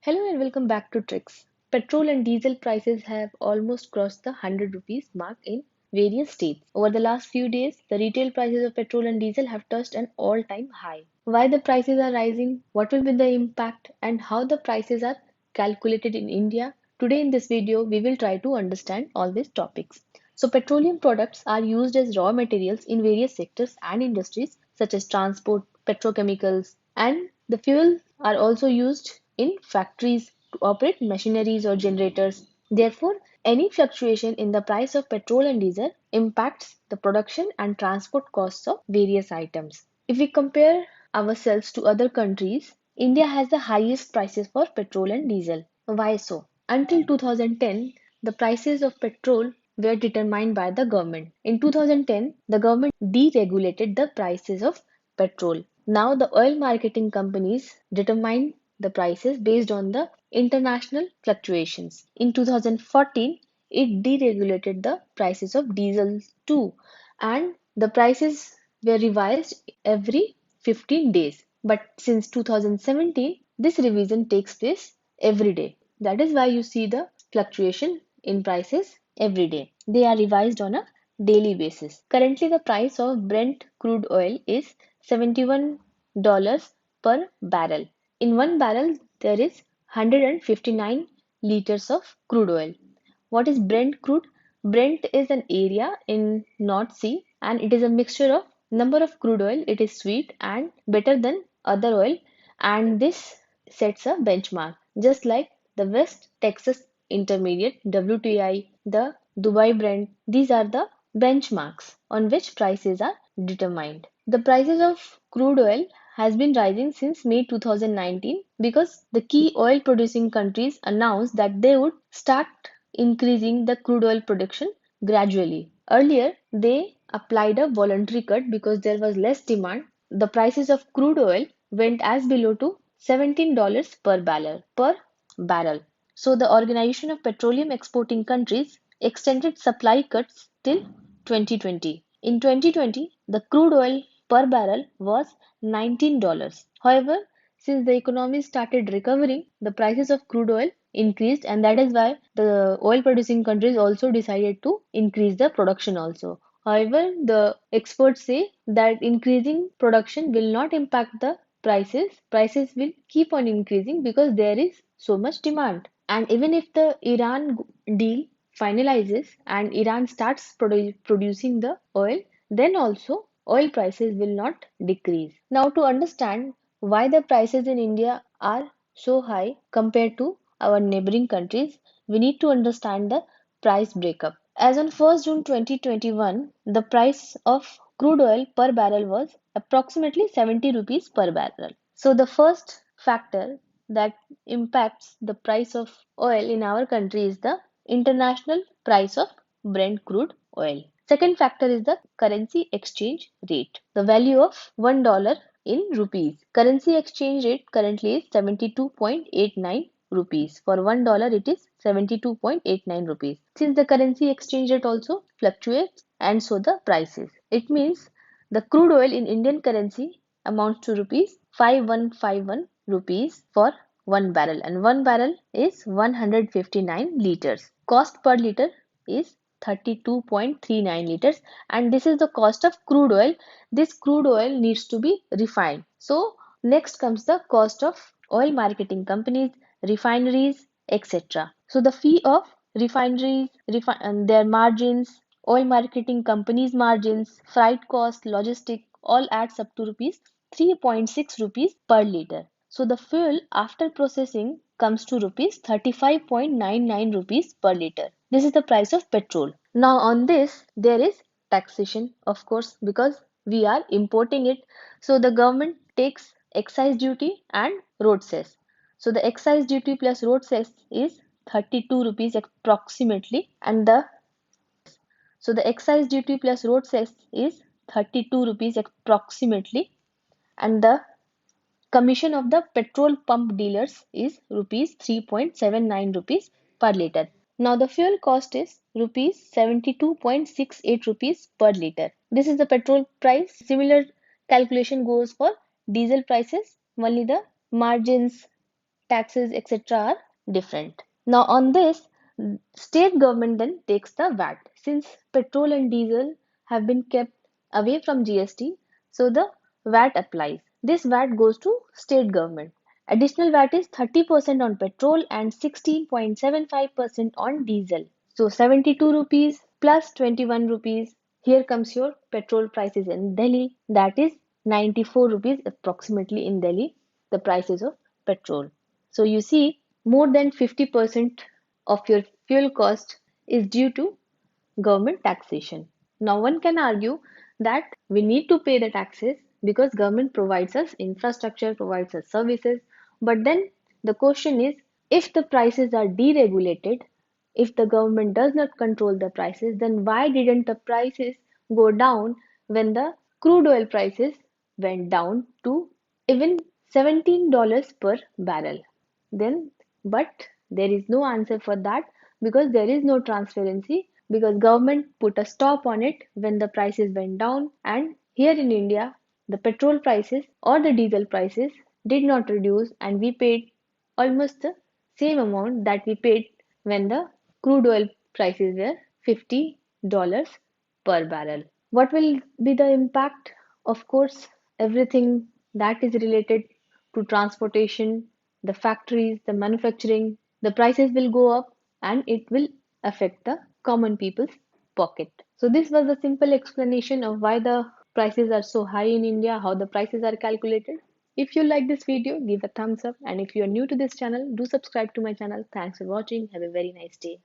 Hello and welcome back to Tricks. Petrol and diesel prices have almost crossed the 100 rupees mark in various states. Over the last few days, the retail prices of petrol and diesel have touched an all-time high. Why the prices are rising, what will be the impact, and how the prices are calculated in India? Today in this video, we will try to understand all these topics. So petroleum products are used as raw materials in various sectors and industries such as transport, petrochemicals, and the fuel are also used in factories to operate machineries or generators. Therefore, any fluctuation in the price of petrol and diesel impacts the production and transport costs of various items. If we compare ourselves to other countries, India has the highest prices for petrol and diesel. Why so? Until 2010, the prices of petrol were determined by the government. In 2010, the government deregulated the prices of petrol. Now, the oil marketing companies determine the prices based on the international fluctuations. In 2014, it deregulated the prices of diesel too, and the prices were revised every 15 days. But since 2017, this revision takes place every day. That is why you see the fluctuation in prices every day. They are revised on a daily basis. Currently, the price of Brent crude oil is $71 per barrel. In one barrel, there is 159 liters of crude oil. What is Brent crude? Brent is an area in North Sea and it is a mixture of number of crude oil. It is sweet and better than other oil, and this sets a benchmark. Just like the West Texas Intermediate WTI, the Dubai Brent, these are the benchmarks on which prices are determined. The prices of crude oil has been rising since May 2019 because the key oil producing countries announced that they would start increasing the crude oil production gradually. Earlier, they applied a voluntary cut because there was less demand. The prices of crude oil went as below to $17 per barrel. So the Organization of Petroleum Exporting Countries extended supply cuts till 2020. In 2020, the crude oil per barrel was $19. However, since the economy started recovering, the prices of crude oil increased, and that is why the oil producing countries also decided to increase the production also. However, the experts say that increasing production will not impact the prices. Prices will keep on increasing because there is so much demand. And even if the Iran deal finalizes and Iran starts producing the oil, then also oil prices will not decrease. Now, to understand why the prices in India are so high compared to our neighboring countries, we need to understand the price breakup. As on 1st June 2021, the price of crude oil per barrel was approximately 70 rupees per barrel. So the first factor that impacts the price of oil in our country is the international price of Brent crude oil. Second factor is the currency exchange rate, the value of $1 in rupees. Currency exchange rate currently is 72.89 rupees. For $1 it is 72.89 rupees. Since the currency exchange rate also fluctuates and so the prices. It means the crude oil in Indian currency amounts to rupees 5151 rupees for 1 barrel, and 1 barrel is 159 liters. Cost per liter is 32.39 liters, and this is the cost of crude oil. This crude oil needs to be refined. So next comes the cost of oil marketing companies, refineries, etc. So the fee of refineries, and their margins, oil marketing companies margins, freight cost, logistic, all adds up to rupees 3.6 rupees per liter. So the fuel after processing comes to rupees 35.99 rupees per liter. This is the price of petrol. Now on this there is taxation, of course, because we are importing it. So the government takes excise duty and road cess. So the excise duty plus road cess is 32 rupees approximately, and the excise duty plus road cess is 32 rupees approximately, and the commission of the petrol pump dealers is rupees 3.79 rupees per liter. Now the fuel cost is rupees 72.68 rupees per liter. This is the petrol price. Similar calculation goes for diesel prices. Only the margins taxes, etc. are different. Now on this, state government then takes the VAT. Since petrol and diesel have been kept away from GST, so the VAT applies. This VAT goes to state government. Additional VAT is 30% on petrol and 16.75% on diesel. So 72 rupees plus 21 rupees. Here comes your petrol prices in Delhi. That is 94 rupees approximately in Delhi, the prices of petrol. So you see, more than 50% of your fuel cost is due to government taxation. Now one can argue that we need to pay the taxes because government provides us infrastructure, provides us services. But then the question is, if the prices are deregulated, if the government does not control the prices, then why didn't the prices go down when the crude oil prices went down to even $17 per barrel? Then, but there is no answer for that because there is no transparency, because government put a stop on it when the prices went down, and here in India the petrol prices or the diesel prices did not reduce, and we paid almost the same amount that we paid when the crude oil prices were $50 per barrel. What will be the impact? Of course, everything that is related to transportation, the factories, the manufacturing, the prices will go up and it will affect the common people's pocket. So, this was a simple explanation of why the prices are so high in India, how the prices are calculated. If you like this video, give a thumbs up, and if you are new to this channel, do subscribe to my channel. Thanks for watching. Have a very nice day.